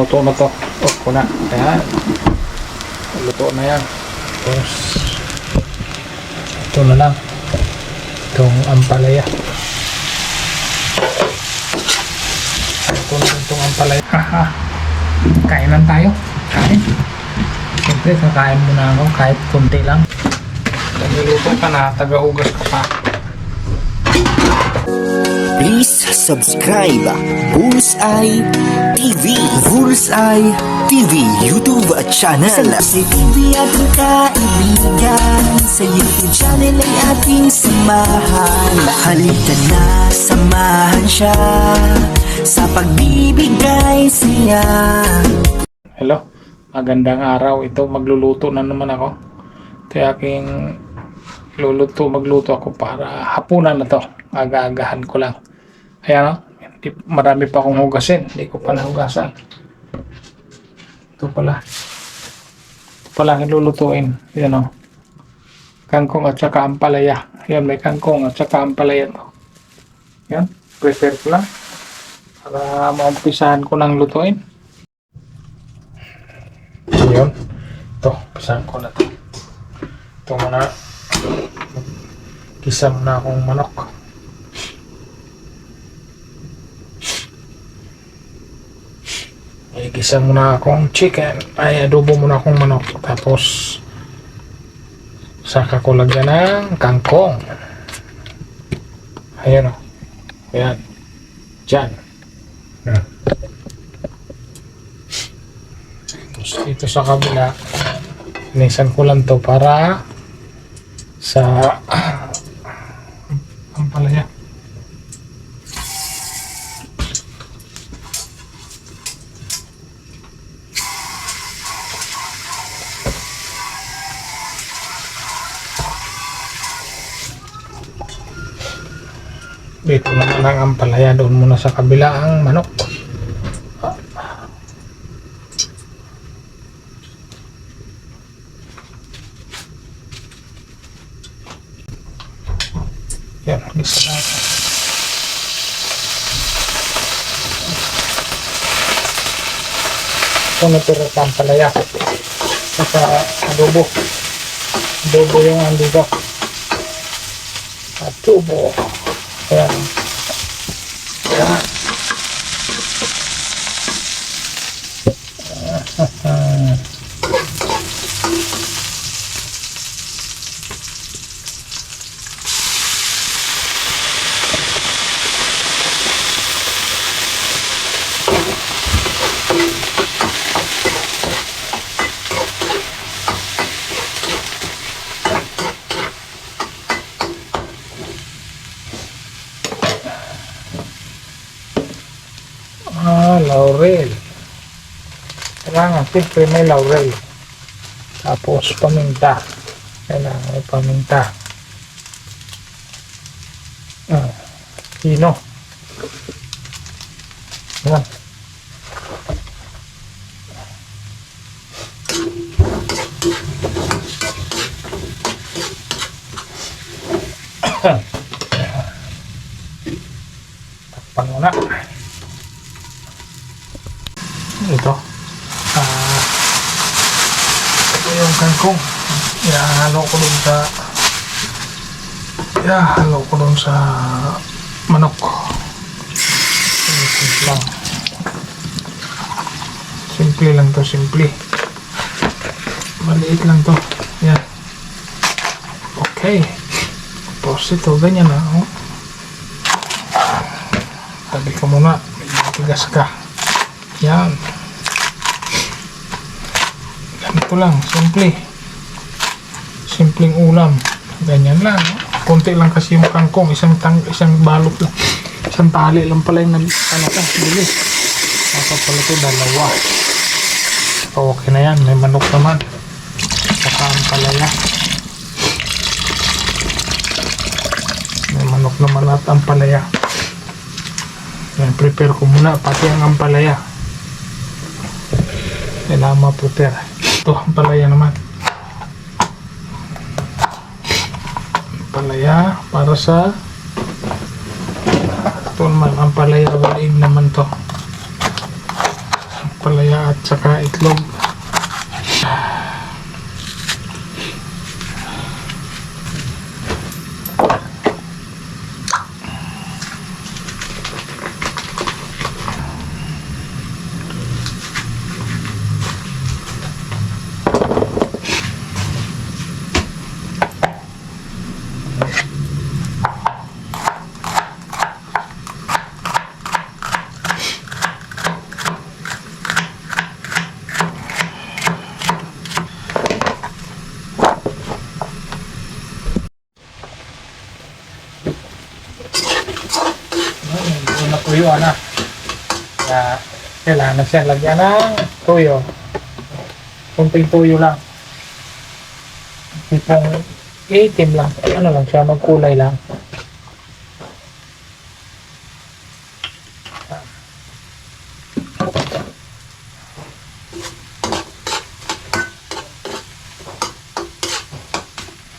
Luto na to. Off ko na. Ayan. Luto na yan. Tapos, ito na lang. Itong ampalaya. Ito na itong ampalaya. Haha. Kainan tayo. Kain. Siyempre, kakain muna ako kahit kunti lang. Nagiluto ka na, taga-ugas ka pa. Please subscribe Bullseye TV, Bullseye TV YouTube channel. Sa TV ating kaibigan, sa YouTube channel ay ating samahan. Halika na, samahan siya sa pagbibigay siya. Hello, magandang araw. Ito, magluluto na naman ako. Ito yung aking magluto ako para hapunan na to. Aga-agahan ko lang. Ayan o, marami pa akong hugasin. Hindi ko pa nahugasan. Ito pala nilulutuin. Yan o, kangkong at saka ampalaya. Yan, may kangkong at saka ampalaya to. Yan, prepare ko lang para maumpisahan ko ng lutuin. Yun, ito, umpisahan ko na to. Ito muna, kisa muna akong manok. Igisa muna akong chicken. Ay, adobo muna akong manok. Tapos, saka ko lagyan ng kangkong. Ayan o. Ayan. Diyan. Tapos, dito sa kabila, inisan ko lang to para sa ampalaya. Dito naman ang ampalaya, doon muna sa kabila ang manok. Yan, gisa natin. Ito natira sa ampalaya. Saka adobo. Adobo yung andito. Adobo. Ayan. Ayan. Laurel. Kailangan siyempre may laurel. Tapos paminta. Kailangan may paminta. Pino. Ayan. Takpan muna. Ito yung kangkong, ihalo ko dun sa manok. Simple lang to, maliit lang to. Yan, okay. Tapos ito, ganyan na tabi ko muna, tigas ka. Yan. Ganito lang, simpleng ulam. Ganyan lang. Konti lang kasi yung kangkong, isang balot lang. Isang tali lang pala yung bilis. Dapat pala ito, dalawa. Okay na yan, may manok naman. Saka ampalaya. May manok naman at ampalaya. Yan, prepare ko muna, pati ang ampalaya. Kailangan ma-prepare. Ito, ampalaya naman. Ampalaya para sa ito naman, ampalaya walain naman to. palaya at saka itlog. Doon na tuyo na. Kaya kailangan siya lagyan ng tuyo. Kunting tuyo lang. Tipong itim lang. Ano lang siya, magkulay lang.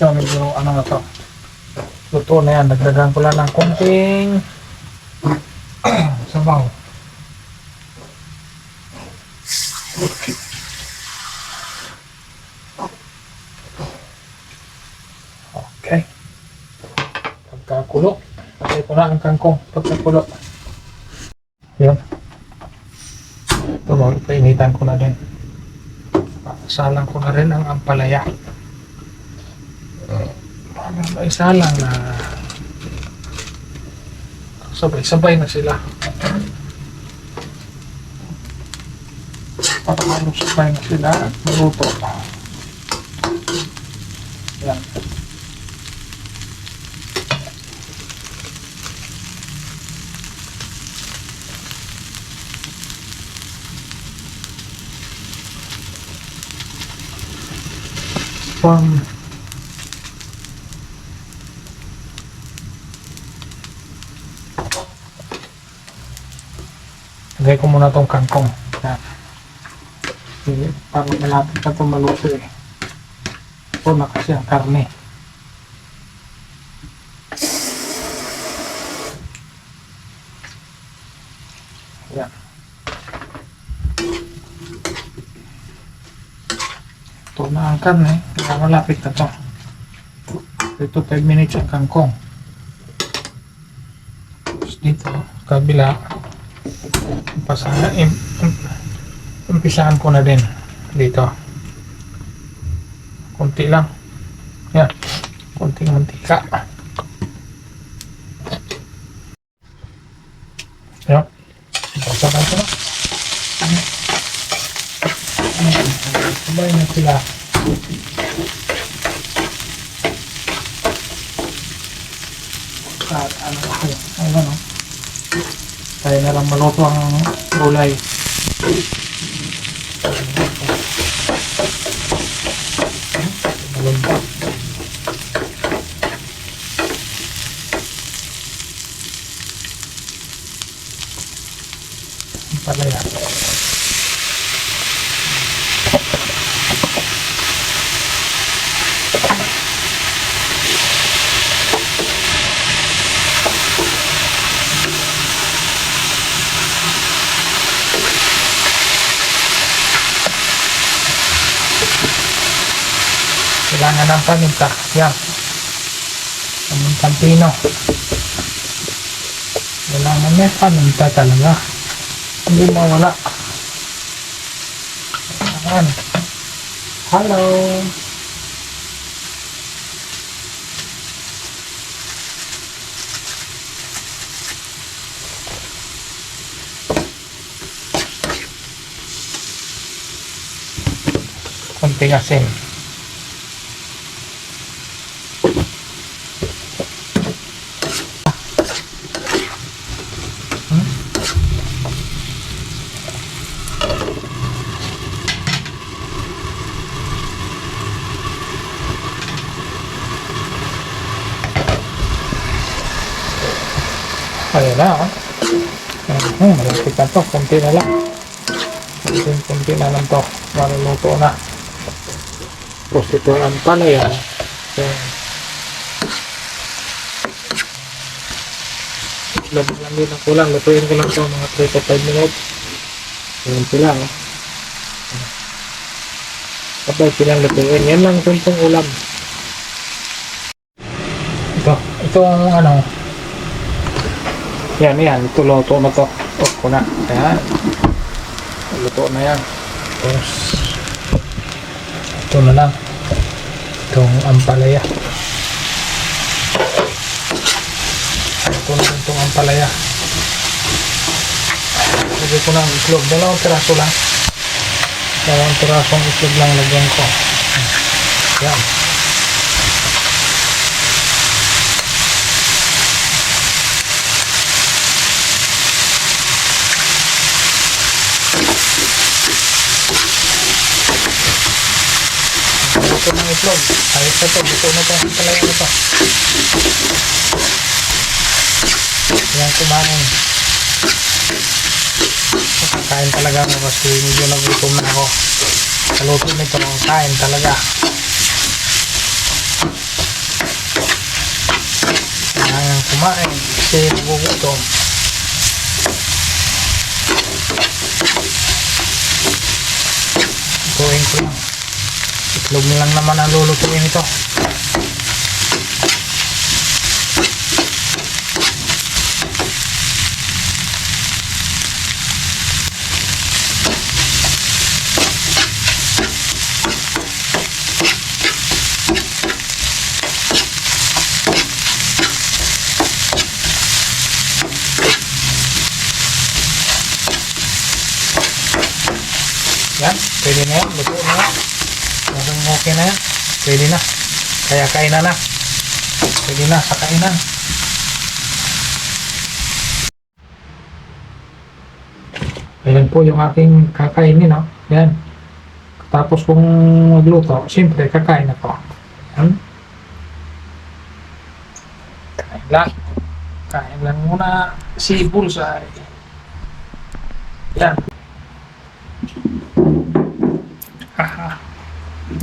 So, medyo ano na to. Luto na yan. Nagdagan ko lang ng kunting sabaw. Okay. Pagkakulo. Patay ko na ang kangkong. Pagkakulo. Yun. Ito mo, painitan ko na din. Salang ko na rin ang ampalaya. Isalang na sabay-sabay na sila. Para sabay na sila at maluto. Yan. Lagay ko muna tong kangkong. Para malapit na itong maluto eh. Ito na kasi ang karne. Yan. Ito na ang karne. Kaya malapit na ito. Ito 5 minutes ang kangkong. Tapos dito, kabila. Umpisahan ko na din dito. Kunti lang. Yan. Kunting mantika. Yan. Pasakan ko na. Sabay na sila. Ano ako? Ano? Kaya na lang maluto ang gulay. Malunta. Ang palaya. Kailangan ng paminta. Yan. Pamintang pino. Kailangan may paminta talaga. Hindi mawala. Ayan. Hello. Konting asin. Ayan na, oh. Malapit na to. Kunti na lang. Kunti na lang to. Maluluto na. Tapos ito ang palaya. Lang din ang kulang. Lutuin ko lang ito mga 3 to 5 minutes. Yan sila, oh. Kapag silang lutuin, yan lang simpleng ulam. Itong ano, yan, ito luto na to. Off ko na. Yan. Luto na yan. Tapos, ito na lang. Itong ampalaya. Ito na itong ampalaya. Lagay ko ng itlog. Dalawang piraso lang. Dalawang pirasong itlog lang lagyan ko. Yan. Ito ng itlog. Ayos na to. Ito na to. Ampalaya na to. Yan kumain. Kain talaga ako kasi medyo nagutom na ako. Sa luto nito, kain talaga. Kailangan kumain kasi nagugutom. Lutuin ko lang. Itlog na lang naman ang lulutuin ito. Yan, pwede na yan, luto na yan. Okay na yan, pwede na. Kaya kainan na. Pwede na sa kainan. Ayan po yung aking kakainin, no? Yan. Tapos kung magluto, siyempre kakain ako. Yan. Kain lang. Kain lang muna si Bullseye. Yan. Haha.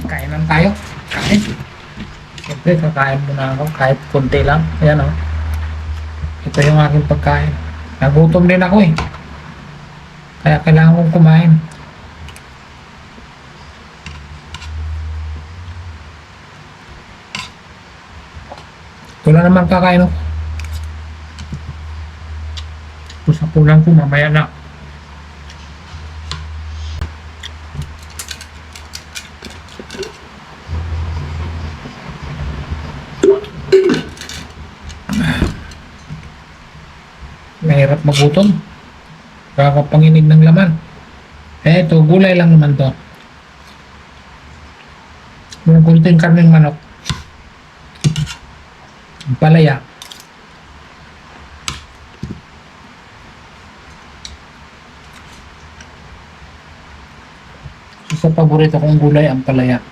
Kainan tayo. Kain. Siyempre, kakain muna ako. Kahit konti lang. Ayan, o. Ito yung aking pagkain. Nagutom din ako, eh. Kaya kailangan kong kumain. Ito na naman kakain, o. Pusa-pulang ko, mamaya na. Mahirap magutom. Kakapanginig ng laman. Eh, ito, gulay lang naman to. Yung kunting karneng manok. Palaya. Isa paborito kong gulay ang palaya.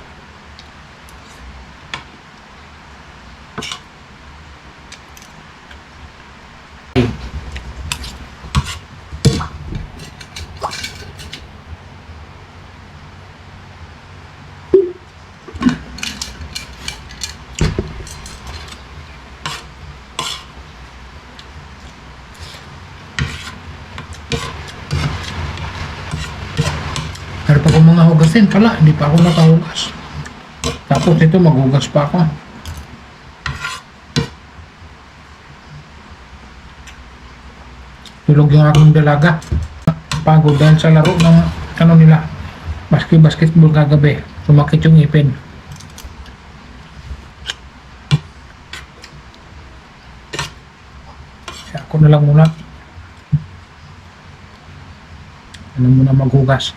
Pero pag mga hugasin pala, hindi pa ako nakahugas. Tapos ito, maghugas pa ako. Tulog yung aking dalaga. Pagod dahil sa laro ng ano nila, basketball kagabi. Sumakit yung ipin. Kaya ako na lang muna. Ano muna maghugas.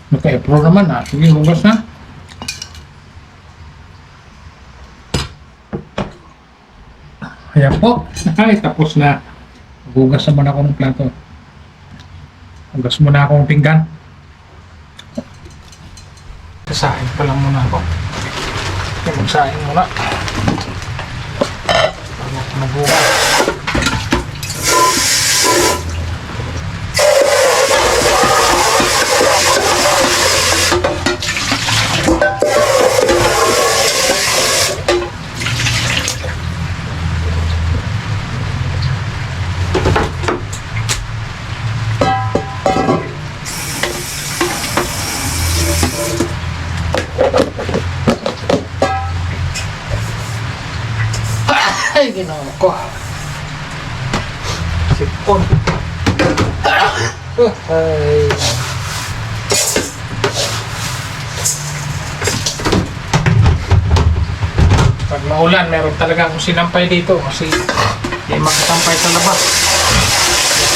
Naka-approve naman, ah. Sige, hugas na. Ayan po. Ay, tapos na. Hugas naman ako ng plato. Hugas muna akong pinggan. Kasahin pa lang muna ako. Magsahin muna. Bago ako maghugas. Ay, ginawa ko. Sipon. Ay. Pag maulan, meron talaga akong sinampay dito kasi hindi makatampay sa labas.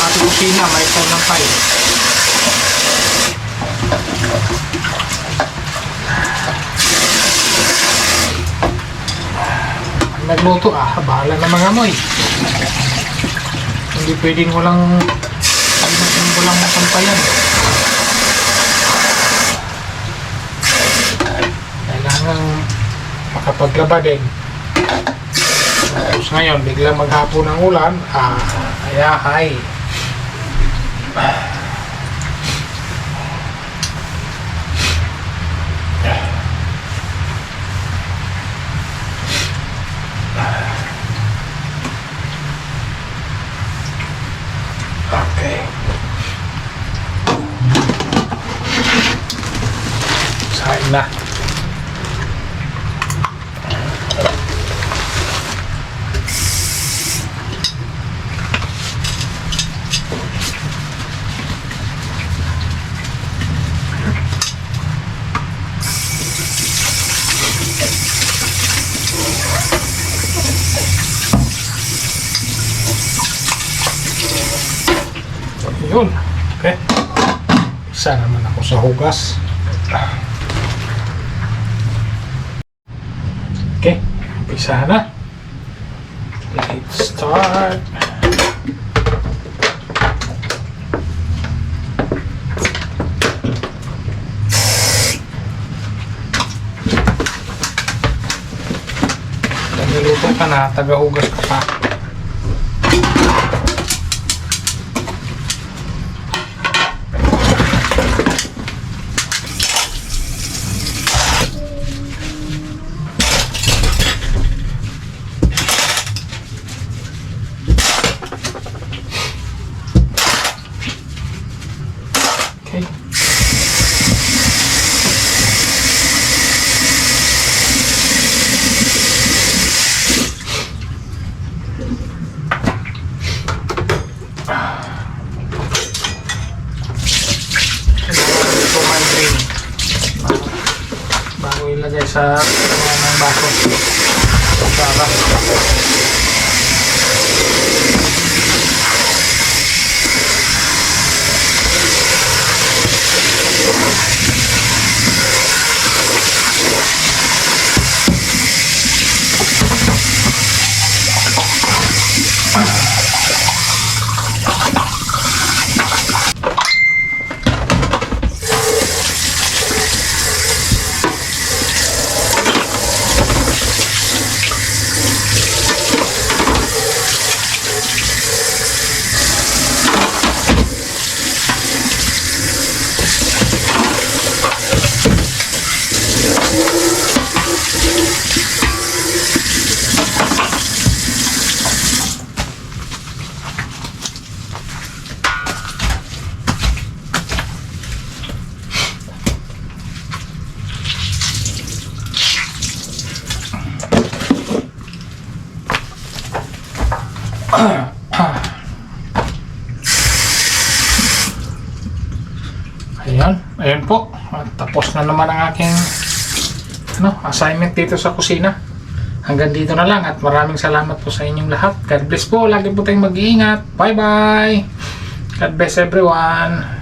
Pati kusina, may sinampay. Pag nagluto, bahala na mga amoy. Hindi pwedeng walang masampayan. Kailangan makapaglaba din. Tapos ngayon, biglang maghapon ng ulan, ayahay. Okay. Sain na. Yun. Okay. Isa naman ako sa hugas. Okay. Umpisa na. Let's start. Nagiluto ka na, taga-hugas ka pa. Okay. Bago ilagay sa ng baso. Para Ayan po. Tapos na naman ang aking assignment dito sa kusina. Hanggang dito na lang at maraming salamat po sa inyong lahat. God bless po. Lagi po tayong mag-iingat. Bye-bye. God bless everyone.